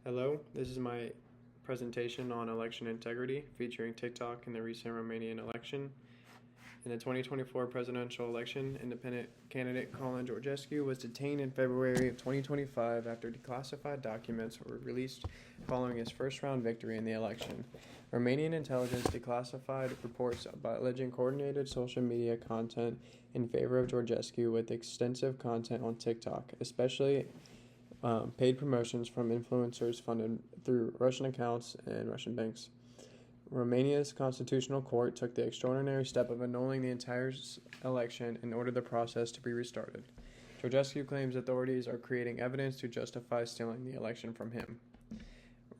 Hello, this is my presentation on election integrity featuring TikTok in the recent Romanian election. In the 2024 presidential election, independent candidate Colin Georgescu was detained in February of 2025 after declassified documents were released following his first round victory in the election. Romanian intelligence declassified reports about alleging coordinated social media content in favor of Georgescu with extensive content on TikTok, especially paid promotions from influencers funded through Russian accounts and Russian banks. Romania's constitutional court took the extraordinary step of annulling the entire election and ordered the process to be restarted. Georgescu claims authorities are creating evidence to justify stealing the election from him.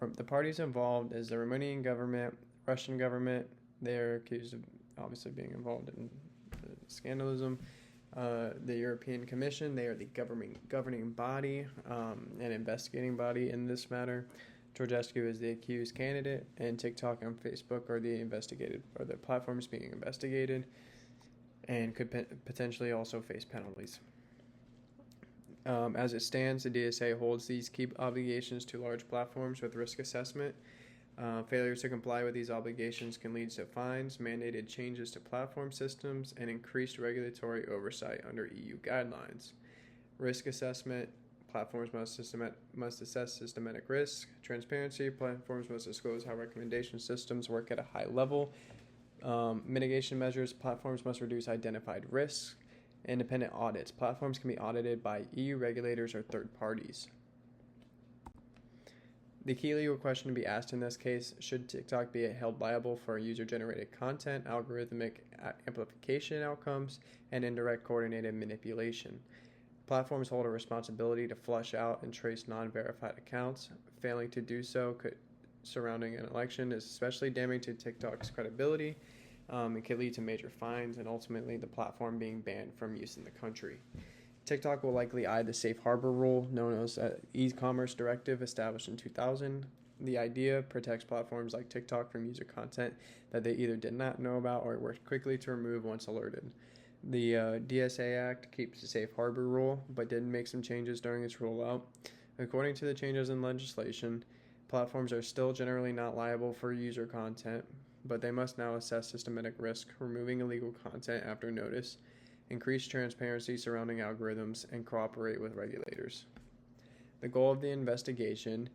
The parties involved is the Romanian government, Russian government. They are accused of obviously being involved in scandalism. The European Commission, they are the governing body and investigating body in this matter. Georgescu is the accused candidate, and TikTok and Facebook are the platforms being investigated, and could potentially also face penalties. As it stands, the DSA holds these key obligations to large platforms with risk assessment. Failures to comply with these obligations can lead to fines, mandated changes to platform systems, and increased regulatory oversight under EU guidelines. Risk assessment: platforms must assess systematic risk. Transparency: platforms must disclose how recommendation systems work at a high level. Mitigation measures: platforms must reduce identified risks. Independent audits: platforms can be audited by EU regulators or third parties. The key legal question to be asked in this case: should TikTok be held liable for user-generated content, algorithmic amplification outcomes, and indirect coordinated manipulation? Platforms hold a responsibility to flush out and trace non-verified accounts. Failing to do so surrounding an election is especially damaging to TikTok's credibility. It could lead to major fines and ultimately the platform being banned from use in the country. TikTok will likely eye the safe harbor rule, known as e-commerce directive, established in 2000. The idea protects platforms like TikTok from user content that they either did not know about or worked quickly to remove once alerted. The DSA Act keeps the safe harbor rule, but did make some changes during its rollout. According to the changes in legislation, platforms are still generally not liable for user content, but they must now assess systematic risk, removing illegal content after notice, increase transparency surrounding algorithms, and cooperate with regulators. The goal of the investigation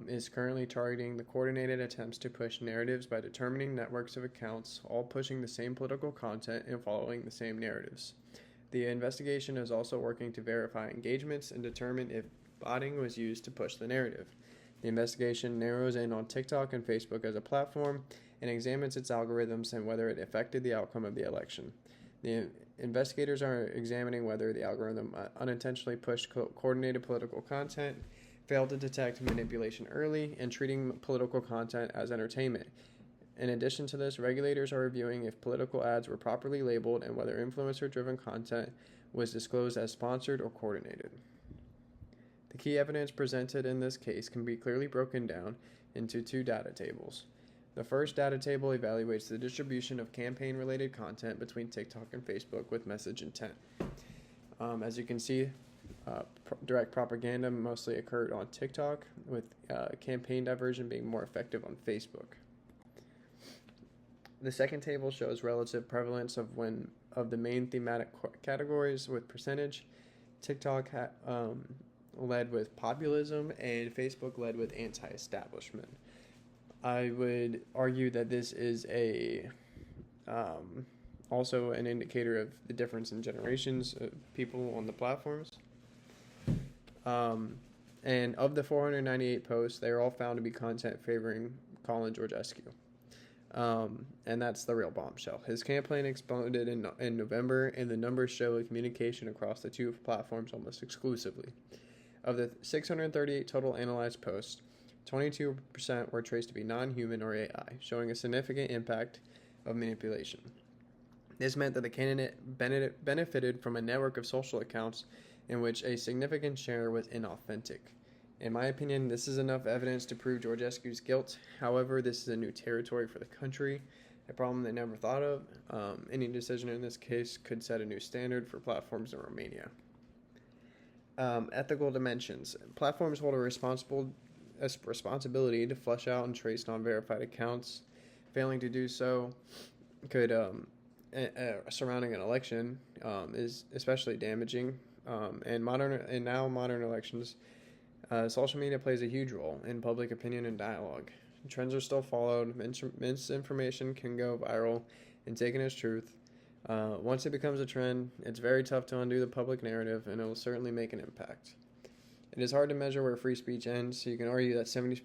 is currently targeting the coordinated attempts to push narratives by determining networks of accounts all pushing the same political content and following the same narratives. The investigation is also working to verify engagements and determine if botting was used to push the narrative. The investigation narrows in on TikTok and Facebook as a platform and examines its algorithms and whether it affected the outcome of the election. The investigators are examining whether the algorithm unintentionally pushed coordinated political content, failed to detect manipulation early, and treating political content as entertainment. In addition to this, regulators are reviewing if political ads were properly labeled and whether influencer-driven content was disclosed as sponsored or coordinated. The key evidence presented in this case can be clearly broken down into two data tables. The first data table evaluates the distribution of campaign-related content between TikTok and Facebook with message intent. As you can see, direct propaganda mostly occurred on TikTok, with campaign diversion being more effective on Facebook. The second table shows relative prevalence of the main thematic categories with percentage. TikTok led with populism, and Facebook led with anti-establishment. I would argue that this is also an indicator of the difference in generations of people on the platforms. And of the 498 posts, they are all found to be content favoring Colin Georgescu. And that's the real bombshell. His campaign exploded in November, and the numbers show communication across the two platforms almost exclusively. Of the 638 total analyzed posts, 22% were traced to be non-human or AI, showing a significant impact of manipulation. This meant that the candidate benefited from a network of social accounts in which a significant share was inauthentic. In my opinion, this is enough evidence to prove Georgescu's guilt. However, this is a new territory for the country, a problem they never thought of. Any decision in this case could set a new standard for platforms in Romania. Ethical dimensions. Platforms hold a a responsibility to flush out and trace non-verified accounts. Failing to do so could surrounding an election is especially damaging. And modern elections, social media plays a huge role in public opinion and dialogue. Trends are still followed. Misinformation can go viral and taken as truth. Once it becomes a trend, it's very tough to undo the public narrative, and it will certainly make an impact. It is hard to measure where free speech ends, so you can argue that 78%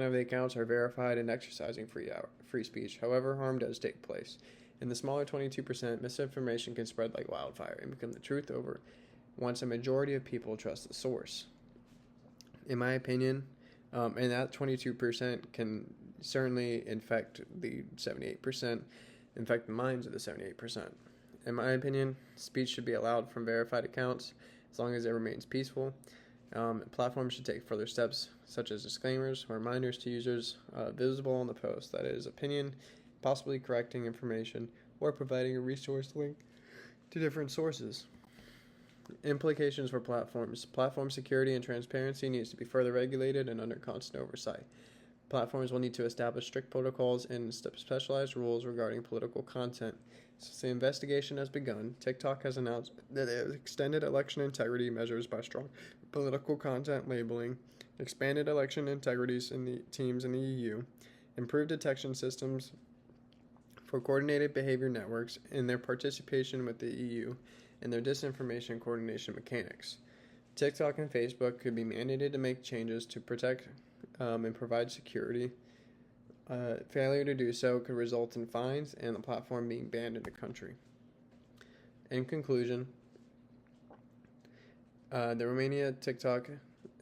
of the accounts are verified and exercising free speech. However, harm does take place. In the smaller 22%, misinformation can spread like wildfire and become the truth over once a majority of people trust the source. In my opinion, and that 22% can certainly infect the 78%, infect the minds of the 78%. In my opinion, speech should be allowed from verified accounts as long as it remains peaceful. Platforms should take further steps, such as disclaimers or reminders to users visible on the post, that is, opinion, possibly correcting information, or providing a resource link to different sources. Implications for platforms. Platform security and transparency needs to be further regulated and under constant oversight. Platforms will need to establish strict protocols and specialized rules regarding political content. Since the investigation has begun, TikTok has announced that it has extended election integrity measures by strong political content labeling, expanded election integrities in the teams in the EU, improved detection systems for coordinated behavior networks, and their participation with the EU and their disinformation coordination mechanics. TikTok and Facebook could be mandated to make changes to protect and provide security. Failure to do so could result in fines and the platform being banned in the country. In conclusion, the Romania TikTok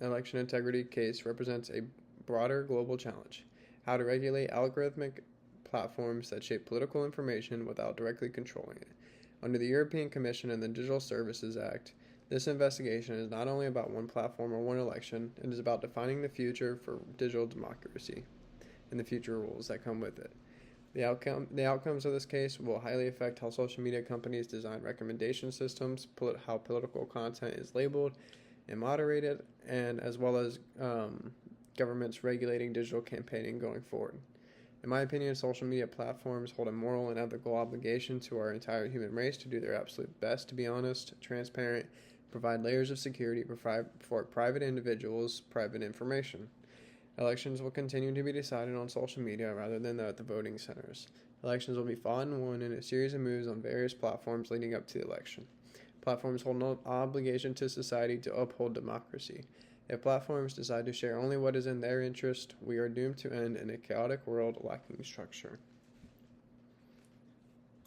election integrity case represents a broader global challenge: how to regulate algorithmic platforms that shape political information without directly controlling it. Under the European Commission and the Digital Services Act, this investigation is not only about one platform or one election, it is about defining the future for digital democracy and the future rules that come with it. The outcomes of this case will highly affect how social media companies design recommendation systems, how political content is labeled and moderated, and as well as governments regulating digital campaigning going forward. In my opinion, social media platforms hold a moral and ethical obligation to our entire human race to do their absolute best to be honest, transparent, provide layers of security for private individuals' private information. Elections will continue to be decided on social media rather than at the voting centers. Elections will be fought and won in a series of moves on various platforms leading up to the election. Platforms hold no obligation to society to uphold democracy. If platforms decide to share only what is in their interest, we are doomed to end in a chaotic world lacking structure.